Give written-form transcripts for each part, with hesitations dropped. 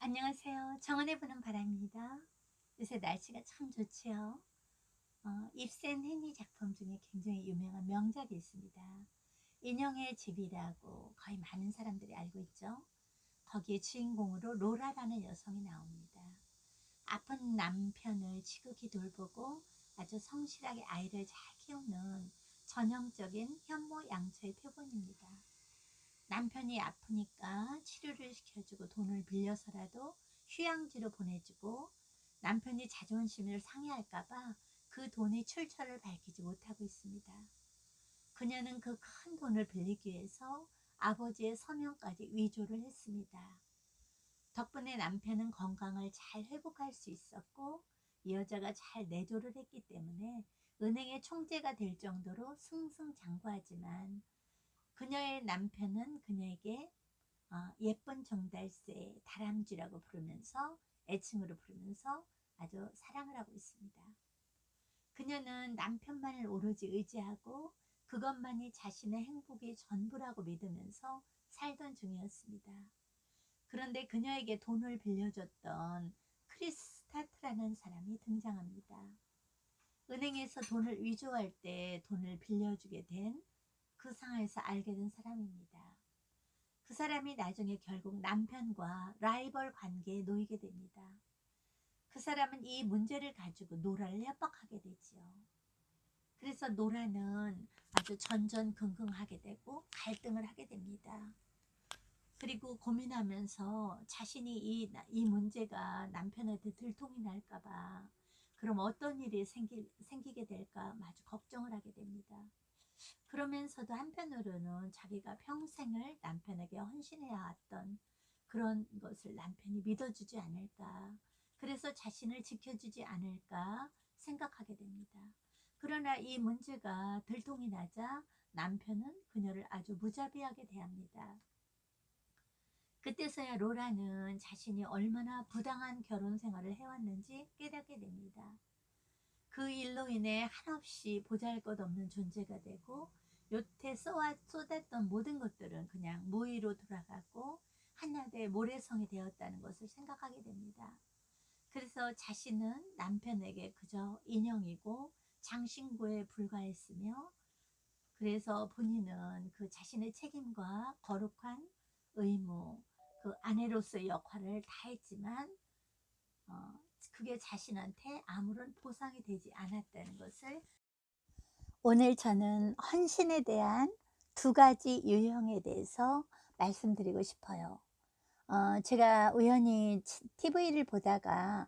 안녕하세요. 정원에 부는 바람입니다. 요새 날씨가 참 좋지요. 입센 헨리 작품 중에 굉장히 유명한 명작이 있습니다. 인형의 집이라고 거의 많은 사람들이 알고 있죠. 거기에 주인공으로 로라라는 여성이 나옵니다. 아픈 남편을 지극히 돌보고 아주 성실하게 아이를 잘 키우는 전형적인 현모양처의 표본입니다. 남편이 아프니까 치료를 시켜주고 돈을 빌려서라도 휴양지로 보내주고, 남편이 자존심을 상해할까봐 그 돈의 출처를 밝히지 못하고 있습니다. 그녀는 그 큰 돈을 빌리기 위해서 아버지의 서명까지 위조를 했습니다. 덕분에 남편은 건강을 잘 회복할 수 있었고, 이 여자가 잘 내조를 했기 때문에 은행의 총재가 될 정도로 승승장구하지만, 그녀의 남편은 그녀에게 예쁜 정달새 다람쥐라고 부르면서, 애칭으로 부르면서 아주 사랑을 하고 있습니다. 그녀는 남편만을 오로지 의지하고 그것만이 자신의 행복의 전부라고 믿으면서 살던 중이었습니다. 그런데 그녀에게 돈을 빌려줬던 크리스타트라는 사람이 등장합니다. 은행에서 돈을 위조할 때 돈을 빌려주게 된 그 상황에서 알게 된 사람입니다. 그 사람이 나중에 결국 남편과 라이벌 관계에 놓이게 됩니다. 그 사람은 이 문제를 가지고 노라를 협박하게 되지요. 그래서 노라는 아주 전전긍긍하게 되고 갈등을 하게 됩니다. 그리고 고민하면서 자신이 이 문제가 남편한테 들통이 날까봐, 그럼 어떤 일이 생기게 될까 아주 걱정을 하게 됩니다. 그러면서도 한편으로는 자기가 평생을 남편에게 헌신해야 왔던 그런 것을 남편이 믿어주지 않을까, 그래서 자신을 지켜주지 않을까 생각하게 됩니다. 그러나 이 문제가 들통이 나자 남편은 그녀를 아주 무자비하게 대합니다. 그때서야 로라는 자신이 얼마나 부당한 결혼 생활을 해왔는지 깨닫게 됩니다. 그 일로 인해 한없이 보잘것없는 존재가 되고, 여태 쏟았던 모든 것들은 그냥 무의로 돌아가고 한낱의 모래성이 되었다는 것을 생각하게 됩니다. 그래서 자신은 남편에게 그저 인형이고 장신구에 불과했으며, 그래서 본인은 그 자신의 책임과 거룩한 의무, 그 아내로서의 역할을 다했지만 그게 자신한테 아무런 보상이 되지 않았다는 것을, 오늘 저는 헌신에 대한 두 가지 유형에 대해서 말씀드리고 싶어요. 제가 우연히 TV를 보다가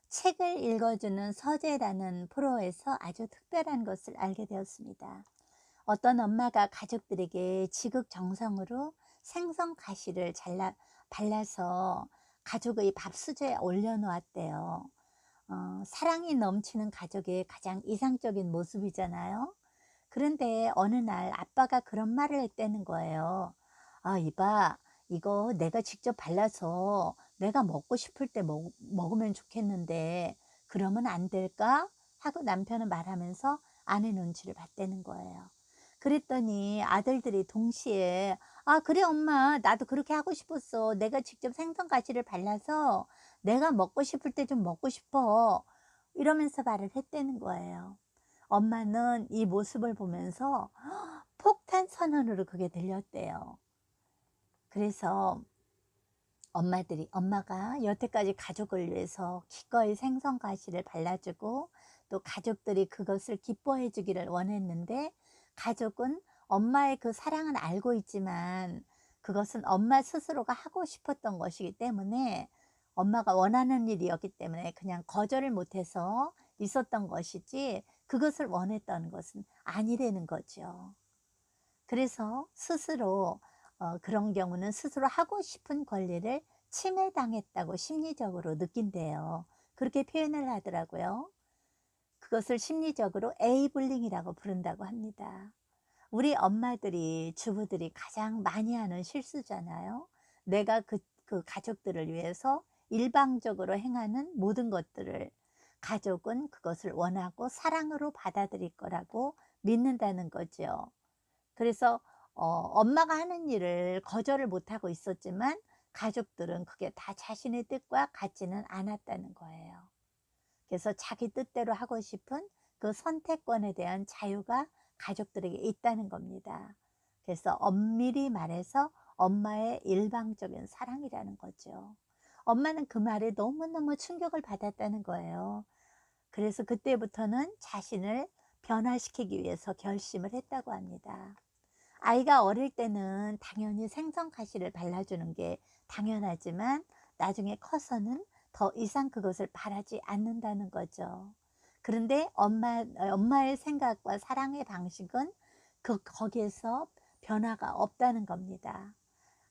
책을 읽어주는 서재라는 프로에서 아주 특별한 것을 알게 되었습니다. 어떤 엄마가 가족들에게 지극정성으로 생선 가시를 발라서 가족의 밥수저에 올려놓았대요. 사랑이 넘치는 가족의 가장 이상적인 모습이잖아요. 그런데 어느 날 아빠가 그런 말을 했다는 거예요. 아, 이봐, 이거 내가 직접 발라서 내가 먹고 싶을 때 먹으면 좋겠는데 그러면 안 될까? 하고 남편은 말하면서 아내 눈치를 봤다는 거예요. 그랬더니 아들들이 동시에, 아, 그래 엄마, 나도 그렇게 하고 싶었어. 내가 직접 생선 가시를 발라서 내가 먹고 싶을 때 좀 먹고 싶어. 이러면서 말을 했다는 거예요. 엄마는 이 모습을 보면서 폭탄 선언으로 그게 들렸대요. 그래서 엄마가 여태까지 가족을 위해서 기꺼이 생선 가시를 발라주고 또 가족들이 그것을 기뻐해 주기를 원했는데, 가족은 엄마의 그 사랑은 알고 있지만 그것은 엄마 스스로가 하고 싶었던 것이기 때문에, 엄마가 원하는 일이었기 때문에 그냥 거절을 못해서 있었던 것이지 그것을 원했던 것은 아니라는 거죠. 그래서 스스로 그런 경우는 스스로 하고 싶은 권리를 침해당했다고 심리적으로 느낀대요. 그렇게 표현을 하더라고요. 그것을 심리적으로 에이블링이라고 부른다고 합니다. 우리 엄마들이, 주부들이 가장 많이 하는 실수잖아요. 내가 그 가족들을 위해서 일방적으로 행하는 모든 것들을 가족은 그것을 원하고 사랑으로 받아들일 거라고 믿는다는 거죠. 그래서 엄마가 하는 일을 거절을 못하고 있었지만 가족들은 그게 다 자신의 뜻과 같지는 않았다는 거예요. 그래서 자기 뜻대로 하고 싶은 그 선택권에 대한 자유가 가족들에게 있다는 겁니다. 그래서 엄밀히 말해서 엄마의 일방적인 사랑이라는 거죠. 엄마는 그 말에 너무너무 충격을 받았다는 거예요. 그래서 그때부터는 자신을 변화시키기 위해서 결심을 했다고 합니다. 아이가 어릴 때는 당연히 생선 가시를 발라주는 게 당연하지만 나중에 커서는 더 이상 그것을 바라지 않는다는 거죠. 그런데 엄마의 생각과 사랑의 방식은 거기에서 변화가 없다는 겁니다.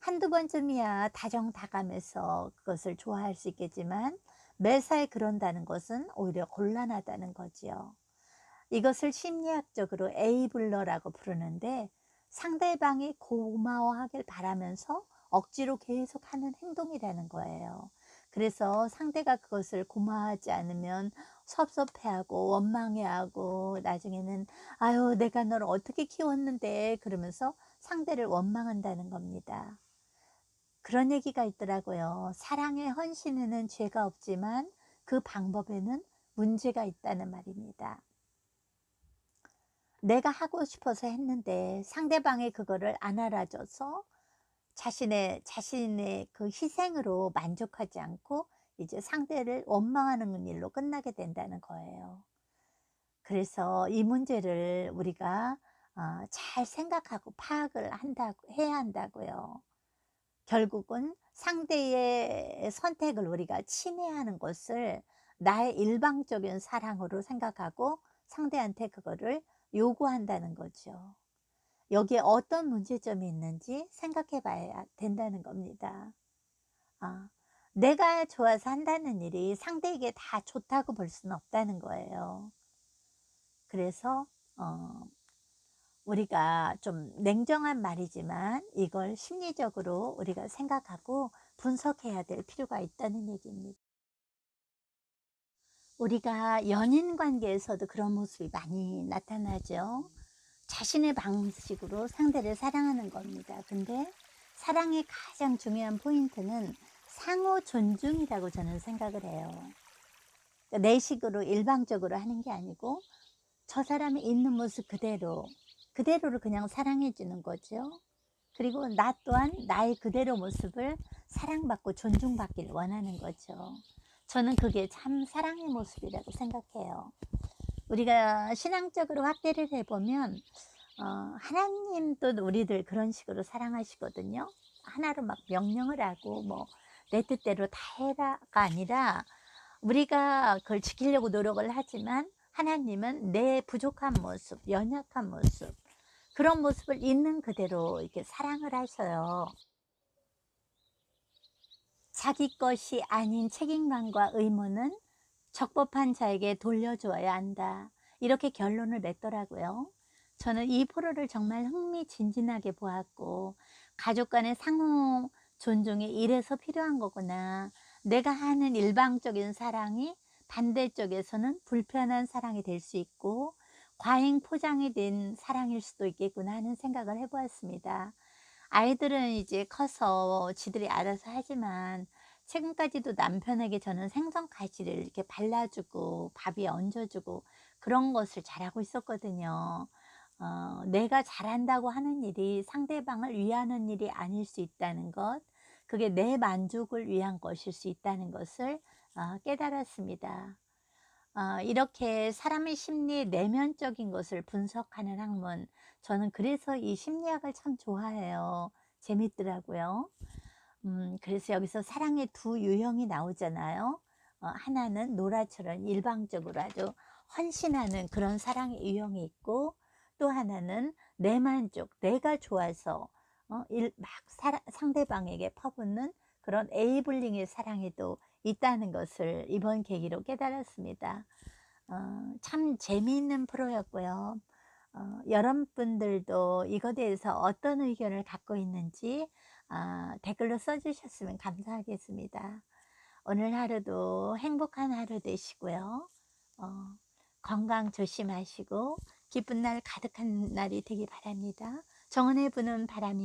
한두 번쯤이야 다정다감해서 그것을 좋아할 수 있겠지만 매사에 그런다는 것은 오히려 곤란하다는 거지요. 이것을 심리학적으로 에이블러라고 부르는데 상대방이 고마워하길 바라면서 억지로 계속하는 행동이라는 거예요. 그래서 상대가 그것을 고마워하지 않으면 섭섭해하고 원망해하고 나중에는 아유 내가 널 어떻게 키웠는데 그러면서 상대를 원망한다는 겁니다. 그런 얘기가 있더라고요. 사랑의 헌신에는 죄가 없지만 그 방법에는 문제가 있다는 말입니다. 내가 하고 싶어서 했는데 상대방이 그거를 안 알아줘서 자신의 그 희생으로 만족하지 않고 이제 상대를 원망하는 일로 끝나게 된다는 거예요. 그래서 이 문제를 우리가 잘 생각하고 파악을 해야 한다고요. 결국은 상대의 선택을 우리가 침해하는 것을 나의 일방적인 사랑으로 생각하고 상대한테 그거를 요구한다는 거죠. 여기에 어떤 문제점이 있는지 생각해 봐야 된다는 겁니다. 아, 내가 좋아서 한다는 일이 상대에게 다 좋다고 볼 수는 없다는 거예요. 그래서 우리가 좀 냉정한 말이지만 이걸 심리적으로 우리가 생각하고 분석해야 될 필요가 있다는 얘기입니다. 우리가 연인 관계에서도 그런 모습이 많이 나타나죠. 자신의 방식으로 상대를 사랑하는 겁니다. 근데 사랑의 가장 중요한 포인트는 상호 존중이라고 저는 생각을 해요. 그러니까 내 식으로 일방적으로 하는 게 아니고 저 사람이 있는 모습 그대로를 그냥 사랑해 주는 거죠. 그리고 나 또한 나의 그대로 모습을 사랑받고 존중받길 원하는 거죠. 저는 그게 참 사랑의 모습이라고 생각해요. 우리가 신앙적으로 확대를 해보면 하나님도 우리들 그런 식으로 사랑하시거든요. 하나로 막 명령을 하고 뭐 내 뜻대로 다 해라가 아니라 우리가 그걸 지키려고 노력을 하지만 하나님은 내 부족한 모습, 연약한 모습 그런 모습을 있는 그대로 이렇게 사랑을 하셔요. 자기 것이 아닌 책임감과 의무는 적법한 자에게 돌려주어야 한다. 이렇게 결론을 냈더라고요. 저는 이 프로를 정말 흥미진진하게 보았고 가족 간의 상호 존중이 이래서 필요한 거구나. 내가 하는 일방적인 사랑이 반대쪽에서는 불편한 사랑이 될 수 있고 과잉 포장이 된 사랑일 수도 있겠구나 하는 생각을 해보았습니다. 아이들은 이제 커서 지들이 알아서 하지만 최근까지도 남편에게 저는 생선 가시를 이렇게 발라주고 밥 위에 얹어주고 그런 것을 잘하고 있었거든요. 내가 잘한다고 하는 일이 상대방을 위하는 일이 아닐 수 있다는 것, 그게 내 만족을 위한 것일 수 있다는 것을 깨달았습니다. 이렇게 사람의 심리의 내면적인 것을 분석하는 학문, 저는 그래서 이 심리학을 참 좋아해요. 재밌더라고요. 그래서 여기서 사랑의 두 유형이 나오잖아요. 하나는 노라처럼 일방적으로 아주 헌신하는 그런 사랑의 유형이 있고 또 하나는 내 만족, 내가 좋아서 막 상대방에게 퍼붓는 그런 에이블링의 사랑이 또 있다는 것을 이번 계기로 깨달았습니다. 참 재미있는 프로였고요. 여러분들도 이거에 대해서 어떤 의견을 갖고 있는지 댓글로 써주셨으면 감사하겠습니다. 오늘 하루도 행복한 하루 되시고요. 어, 건강 조심하시고 기쁜 날 가득한 날이 되기 바랍니다. 정원에 부는 바람이